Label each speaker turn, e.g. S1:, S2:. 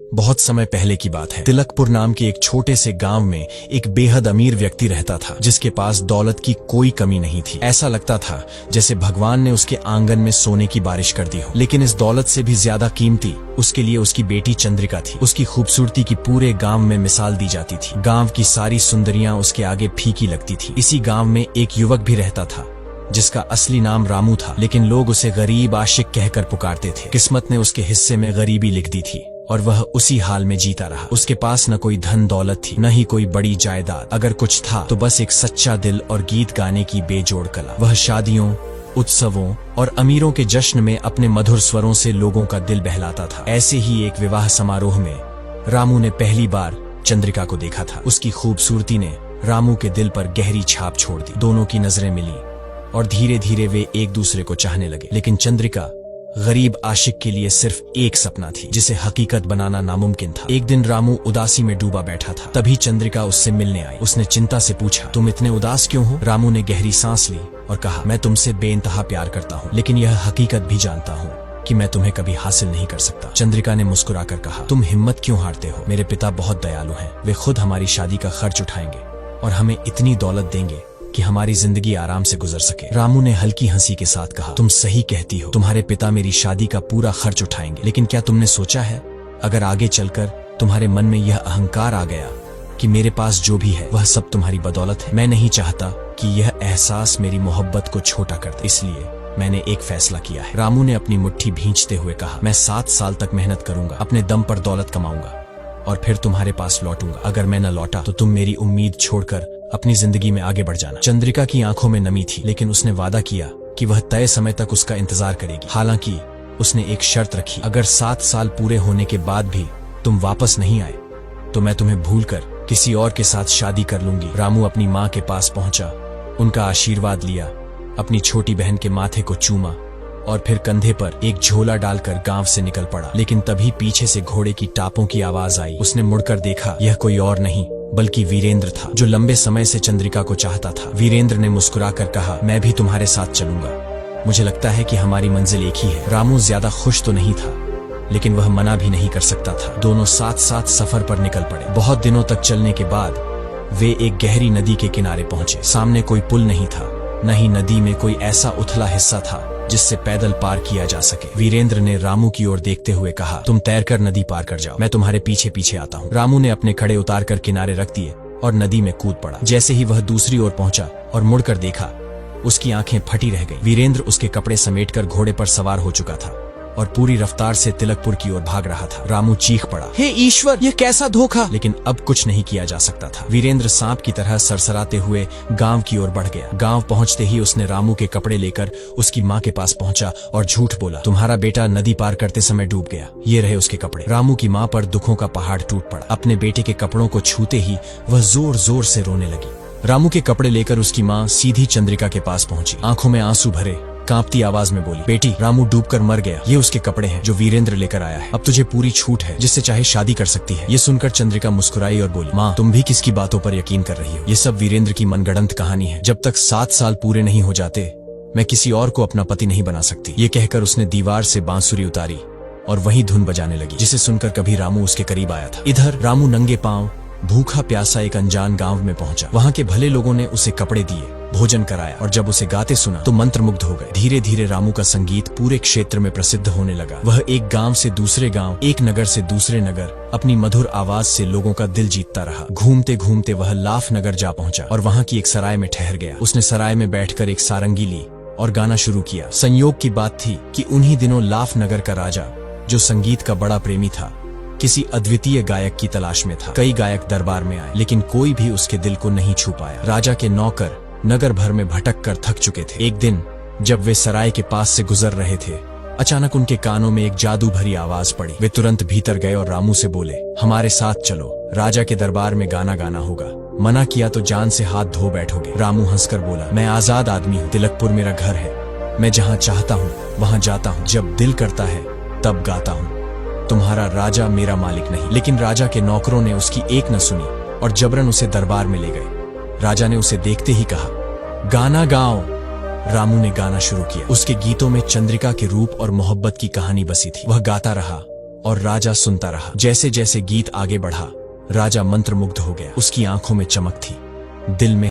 S1: बहुत समय पहले की बात है। तिलकपुर नाम के एक छोटे से गांव में एक बेहद अमीर व्यक्ति रहता था, जिसके पास दौलत की कोई कमी नहीं थी। ऐसा लगता था जैसे भगवान ने उसके आंगन में सोने की बारिश कर दी हो। लेकिन इस दौलत से भी ज्यादा कीमती उसके लिए उसकी बेटी चंद्रिका थी। उसकी खूबसूरती की पूरे गांव में मिसाल दी जाती थी। गांव की सारी सुंदरियां उसके आगे फीकी लगती थी। इसी गांव में एक युवक भी रहता था जिसका असली नाम रामू था, लेकिन लोग उसे गरीब आशिक कहकर पुकारते थे। किस्मत ने उसके हिस्से में गरीबी लिख दी थी और वह उसी हाल में जीता रहा। उसके पास न कोई धन दौलत थी, न ही कोई बड़ी जायदाद। अगर कुछ था तो बस एक सच्चा दिल और गीत गाने की बेजोड़ कला। वह शादियों, उत्सवों और अमीरों के जश्न में अपने मधुर स्वरों से लोगों का दिल बहलाता था। ऐसे ही एक विवाह समारोह में रामू ने पहली बार चंद्रिका को देखा था। उसकी खूबसूरती ने रामू के दिल पर गहरी छाप छोड़ दी। दोनों की नजरें मिली और धीरे धीरे वे एक दूसरे को चाहने लगे। लेकिन चंद्रिका गरीब आशिक के लिए सिर्फ एक सपना थी, जिसे हकीकत बनाना नामुमकिन था। एक दिन रामू उदासी में डूबा बैठा था। तभी चंद्रिका उससे मिलने आई। उसने चिंता से पूछा, तुम इतने उदास क्यों हो? रामू ने गहरी सांस ली और कहा, मैं तुमसे बेइंतहा प्यार करता हूँ, लेकिन यह हकीकत भी जानता हूँ कि मैं तुम्हें कभी हासिल नहीं कर सकता। चंद्रिका ने मुस्कुराकर कहा, तुम हिम्मत क्यों हारते हो? मेरे पिता बहुत दयालु हैं। वे खुद हमारी शादी का खर्च उठाएंगे और हमें इतनी दौलत देंगे कि हमारी जिंदगी आराम से गुजर सके। रामू ने हल्की हंसी के साथ कहा, तुम सही कहती हो। तुम्हारे पिता मेरी शादी का पूरा खर्च उठाएंगे, लेकिन क्या तुमने सोचा है अगर आगे चलकर तुम्हारे मन में यह अहंकार आ गया कि मेरे पास जो भी है वह सब तुम्हारी बदौलत है? मैं नहीं चाहता कि यह एहसास मेरी मोहब्बत को छोटा कर दे, इसलिए मैंने एक फैसला किया है। रामू ने अपनी मुट्ठी भींचते हुए कहा, मैं 7 साल तक मेहनत करूंगा, अपने दम पर दौलत कमाऊंगा और फिर तुम्हारे पास लौटूंगा। अगर मैं न लौटा तो तुम मेरी उम्मीद छोड़कर अपनी जिंदगी में आगे बढ़ जाना। चंद्रिका की आंखों में नमी थी, लेकिन उसने वादा किया कि वह तय समय तक उसका इंतजार करेगी। हालांकि उसने एक शर्त रखी, अगर 7 साल पूरे होने के बाद भी तुम वापस नहीं आए तो मैं तुम्हें भूलकर किसी और के साथ शादी कर लूंगी। रामू अपनी माँ के पास पहुंचा, उनका आशीर्वाद लिया, अपनी छोटी बहन के माथे को चूमा और फिर कंधे पर एक झोला डालकर गांव से निकल पड़ा। लेकिन तभी पीछे से घोड़े की टापों की आवाज आई। उसने मुड़कर देखा, यह कोई और नहीं बल्कि वीरेंद्र था, जो लंबे समय से चंद्रिका को चाहता था। वीरेंद्र ने मुस्कुराकर कहा, मैं भी तुम्हारे साथ चलूंगा, मुझे लगता है कि हमारी मंजिल एक ही है। रामू ज्यादा खुश तो नहीं था, लेकिन वह मना भी नहीं कर सकता था। दोनों साथ साथ सफर पर निकल पड़े। बहुत दिनों तक चलने के बाद वे एक गहरी नदी के किनारे पहुंचे। सामने कोई पुल नहीं था, न ही नदी में कोई ऐसा उथला हिस्सा था जिससे पैदल पार किया जा सके। वीरेंद्र ने रामू की ओर देखते हुए कहा, तुम तैरकर नदी पार कर जाओ, मैं तुम्हारे पीछे पीछे आता हूँ। रामू ने अपने खड़े उतारकर किनारे रख दिए और नदी में कूद पड़ा। जैसे ही वह दूसरी ओर पहुंचा और मुड़कर देखा, उसकी आंखें फटी रह गई। वीरेंद्र उसके कपड़े समेटकर घोड़े पर सवार हो चुका था और पूरी रफ्तार से तिलकपुर की ओर भाग रहा था। रामू चीख पड़ा, हे ईश्वर, यह कैसा धोखा! लेकिन अब कुछ नहीं किया जा सकता था। वीरेंद्र सांप की तरह सरसराते हुए गांव की ओर बढ़ गया। गांव पहुंचते ही उसने रामू के कपड़े लेकर उसकी माँ के पास पहुंचा और झूठ बोला, तुम्हारा बेटा नदी पार करते समय डूब गया, ये रहे उसके कपड़े। रामू की माँ पर दुखों का पहाड़ टूट पड़ा। अपने बेटे के कपड़ों को छूते ही वह जोर जोर से रोने लगी। रामू के कपड़े लेकर उसकी माँ सीधी चंद्रिका के पास पहुंची। आंखों में आंसू भरे कांपती आवाज में बोली, बेटी, रामू डूबकर मर गया, ये उसके कपड़े हैं जो वीरेंद्र लेकर आया है। अब तुझे पूरी छूट है, जिससे चाहे शादी कर सकती है। ये सुनकर चंद्रिका मुस्कुराई और बोली, माँ, तुम भी किसकी बातों पर यकीन कर रही हो? ये सब वीरेंद्र की मनगढ़ंत कहानी है। जब तक 7 साल पूरे नहीं हो जाते मैं किसी और को अपना पति नहीं बना सकती। ये कहकर उसने दीवार से बांसुरी उतारी और वही धुन बजाने लगी, जिसे सुनकर कभी रामू उसके करीब आया था। इधर रामू नंगे पांव भूखा प्यासा एक अनजान गांव में पहुंचा। वहां के भले लोगों ने उसे कपड़े दिए, भोजन कराया और जब उसे गाते सुना तो मंत्रमुग्ध हो गए। धीरे धीरे रामू का संगीत पूरे क्षेत्र में प्रसिद्ध होने लगा। वह एक गांव से दूसरे गांव, एक नगर से दूसरे नगर अपनी मधुर आवाज से लोगों का दिल जीतता रहा। घूमते घूमते वह लाफ नगर जा पहुंचा और वहां की एक सराय में ठहर गया। उसने सराय में बैठकर एक सारंगी ली और गाना शुरू किया। संयोग की बात थी कि उन्हीं दिनों लाफ नगर का राजा, जो संगीत का बड़ा प्रेमी था, किसी अद्वितीय गायक की तलाश में था। कई गायक दरबार में आए, लेकिन कोई भी उसके दिल को नहीं छू पाया। राजा के नौकर नगर भर में भटक कर थक चुके थे। एक दिन जब वे सराय के पास से गुजर रहे थे, अचानक उनके कानों में एक जादू भरी आवाज पड़ी। वे तुरंत भीतर गए और रामू से बोले, हमारे साथ चलो, राजा के दरबार में गाना गाना होगा, मना किया तो जान से हाथ धो बैठोगे। रामू हंसकर बोला, मैं आजाद आदमी हूँ, तिलकपुर मेरा घर है, मैं जहाँ चाहता हूँ वहाँ जाता हूँ, जब दिल करता है तब गाता हूँ, तुम्हारा राजा मेरा मालिक नहीं। लेकिन राजा के नौकरों ने उसकी एक न सुनी और जबरन उसे दरबार में ले गए। राजा ने उसे देखते ही कहा, गाना गाओ। रामू ने गाना शुरू किया। उसके गीतों में चंद्रिका के रूप और मोहब्बत की कहानी बसी थी। वह गाता रहा, और राजा सुनता रहा। जैसे जैसे गीत आगे बढ़ा, राजा मंत्रमुग्ध हो गया। उसकी आंखों में चमक थी, दिल में